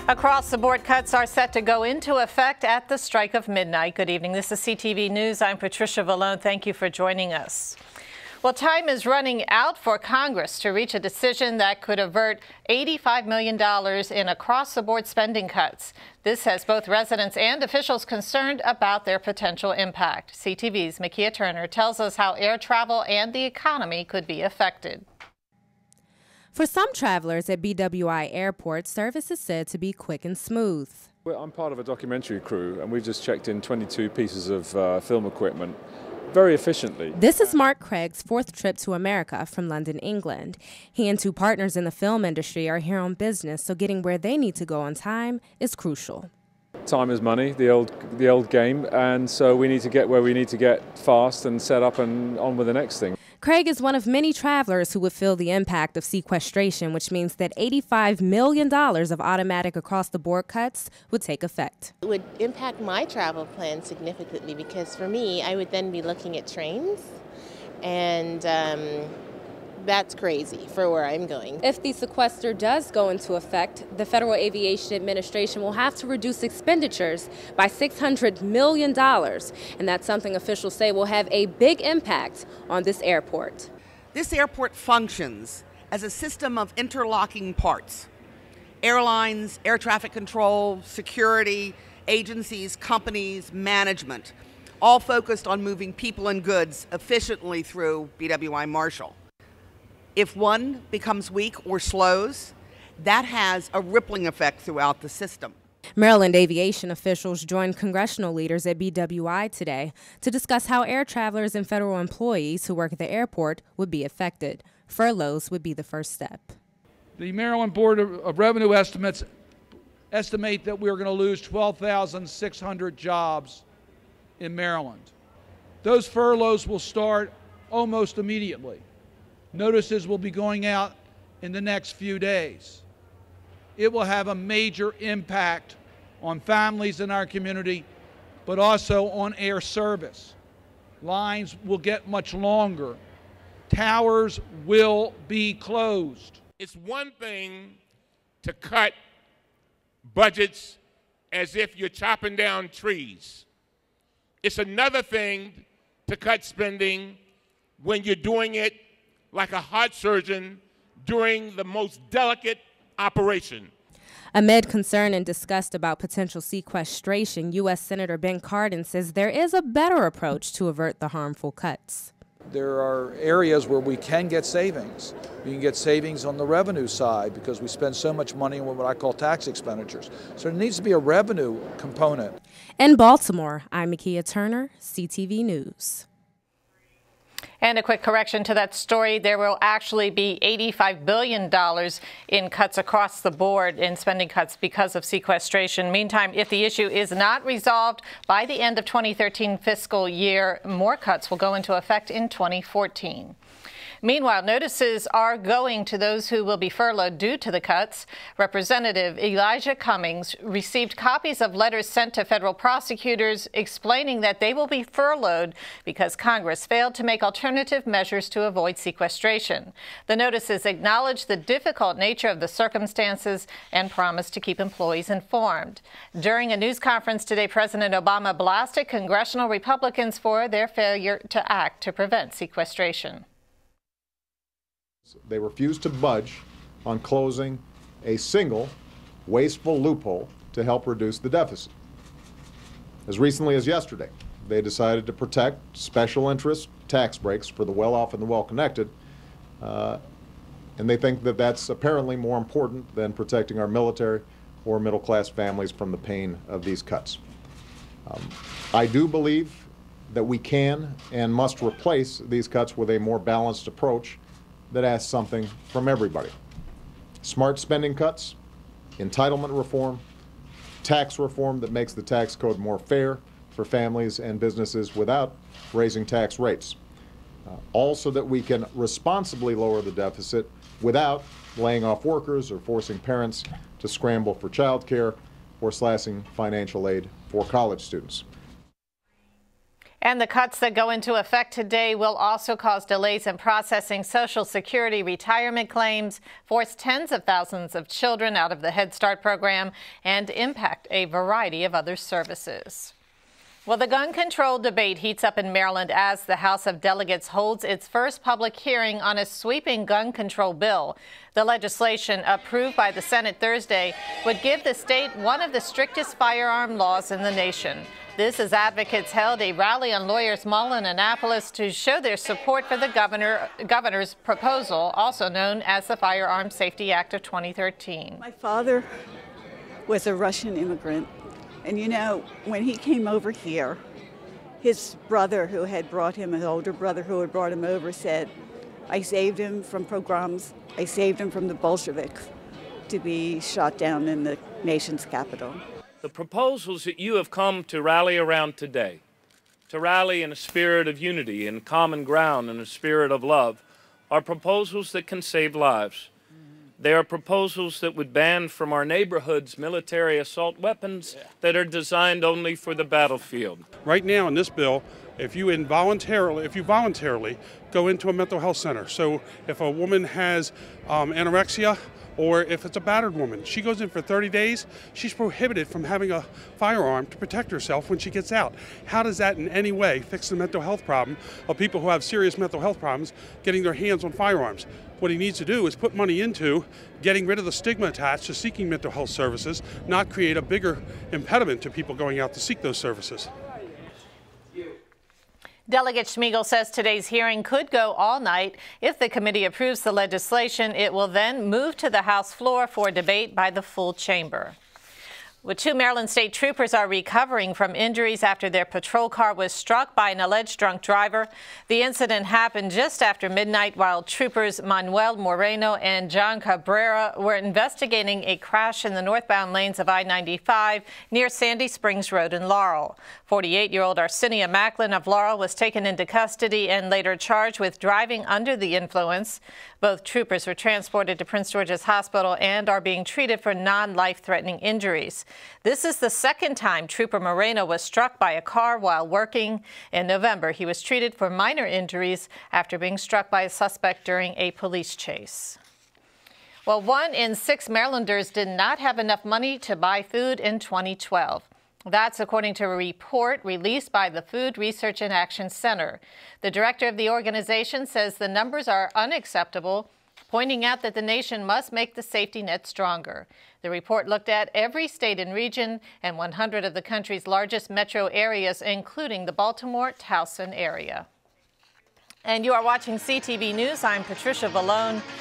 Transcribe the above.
Across-the-board cuts are set to go into effect at the strike of midnight. Good evening. This is CTV News. I'm Patricia Vallone. Thank you for joining us. Well, time is running out for Congress to reach a decision that could avert $85 million in across-the-board spending cuts. This has both residents and officials concerned about their potential impact. CTV's Makia Turner tells us how air travel and the economy could be affected. For some travelers at BWI Airport, service is said to be quick and smooth. Well, I'm part of a documentary crew, and we've just checked in 22 pieces of film equipment very efficiently. This is Mark Craig's fourth trip to America from London, England. He and two partners in the film industry are here on business, so getting where they need to go on time is crucial. Time is money, the old game, and so we need to get where we need to get fast and set up and on with the next thing. Craig is one of many travelers who would feel the impact of sequestration, which means that $85 million of automatic across-the-board cuts would take effect. It would impact my travel plan significantly because for me, I would then be looking at trains, and that's crazy for where I'm going. If the sequester does go into effect, the Federal Aviation Administration will have to reduce expenditures by $600 million, and that's something officials say will have a big impact on this airport. This airport functions as a system of interlocking parts. Airlines, air traffic control, security, agencies, companies, management, all focused on moving people and goods efficiently through BWI Marshall. If one becomes weak or slows, that has a rippling effect throughout the system. Maryland aviation officials joined congressional leaders at BWI today to discuss how air travelers and federal employees who work at the airport would be affected. Furloughs would be the first step. The Maryland Board of Revenue estimates estimate that we're going to lose 12,600 jobs in Maryland. Those furloughs will start almost immediately. Notices will be going out in the next few days. It will have a major impact on families in our community, but also on air service. Lines will get much longer. Towers will be closed. It's one thing to cut budgets as if you're chopping down trees. It's another thing to cut spending when you're doing it like a heart surgeon during the most delicate operation. Amid concern and disgust about potential sequestration, U.S. Senator Ben Cardin says there is a better approach to avert the harmful cuts. There are areas where we can get savings. We can get savings on the revenue side because we spend so much money on what I call tax expenditures. So there needs to be a revenue component. In Baltimore, I'm Makia Turner, CTV News. And a quick correction to that story, there will actually be $85 billion in cuts across the board in spending cuts because of sequestration. Meantime, if the issue is not resolved by the end of 2013 fiscal year, more cuts will go into effect in 2014. Meanwhile, notices are going to those who will be furloughed due to the cuts. Representative Elijah Cummings received copies of letters sent to federal prosecutors explaining that they will be furloughed because Congress failed to make alternative measures to avoid sequestration. The notices acknowledge the difficult nature of the circumstances and promise to keep employees informed. During a news conference today, President Obama blasted congressional Republicans for their failure to act to prevent sequestration. They refused to budge on closing a single wasteful loophole to help reduce the deficit. As recently as yesterday, they decided to protect special interest tax breaks for the well-off and the well-connected, and they think that that's apparently more important than protecting our military or middle-class families from the pain of these cuts. I do believe that we can and must replace these cuts with a more balanced approach that asks something from everybody. Smart spending cuts, entitlement reform, tax reform that makes the tax code more fair for families and businesses without raising tax rates. All so that we can responsibly lower the deficit without laying off workers or forcing parents to scramble for child care or slashing financial aid for college students. And the cuts that go into effect today will also cause delays in processing Social Security retirement claims, force tens of thousands of children out of the Head Start program, and impact a variety of other services. Well, the gun control debate heats up in Maryland as the House of Delegates holds its first public hearing on a sweeping gun control bill. The legislation, approved by the Senate Thursday, would give the state one of the strictest firearm laws in the nation. This as advocates held a rally on Lawyers Mall in Annapolis to show their support for the governor's proposal, also known as the Firearm Safety Act of 2013. My father was a Russian immigrant. And you know, when he came over here, his brother who had brought him, his older brother who had brought him over, said, I saved him from pogroms, I saved him from the Bolsheviks to be shot down in the nation's capital. The proposals that you have come to rally around today, to rally in a spirit of unity and common ground and a spirit of love, are proposals that can save lives. They are proposals that would ban from our neighborhoods military assault weapons that are designed only for the battlefield. Right now in this bill, if you voluntarily go into a mental health center, so if a woman has anorexia or if it's a battered woman, she goes in for 30 days, she's prohibited from having a firearm to protect herself when she gets out. How does that in any way fix the mental health problem of people who have serious mental health problems getting their hands on firearms? What he needs to do is put money into getting rid of the stigma attached to seeking mental health services, not create a bigger impediment to people going out to seek those services. Delegate Schmiegel says today's hearing could go all night. If the committee approves the legislation, it will then move to the House floor for debate by the full chamber. Well, 2 Maryland state troopers are recovering from injuries after their patrol car was struck by an alleged drunk driver. The incident happened just after midnight while troopers Manuel Moreno and John Cabrera were investigating a crash in the northbound lanes of I-95 near Sandy Springs Road in Laurel. 48-year-old Arsinia Macklin of Laurel was taken into custody and later charged with driving under the influence. Both troopers were transported to Prince George's Hospital and are being treated for non-life-threatening injuries. This is the second time Trooper Moreno was struck by a car while working. In November, he was treated for minor injuries after being struck by a suspect during a police chase. Well, 1 in 6 Marylanders did not have enough money to buy food in 2012. That's according to a report released by the Food Research and Action Center. The director of the organization says the numbers are unacceptable, pointing out that the nation must make the safety net stronger. The report looked at every state and region and 100 of the country's largest metro areas, including the Baltimore-Towson area. And you are watching CTV News. I'm Patricia Vallone.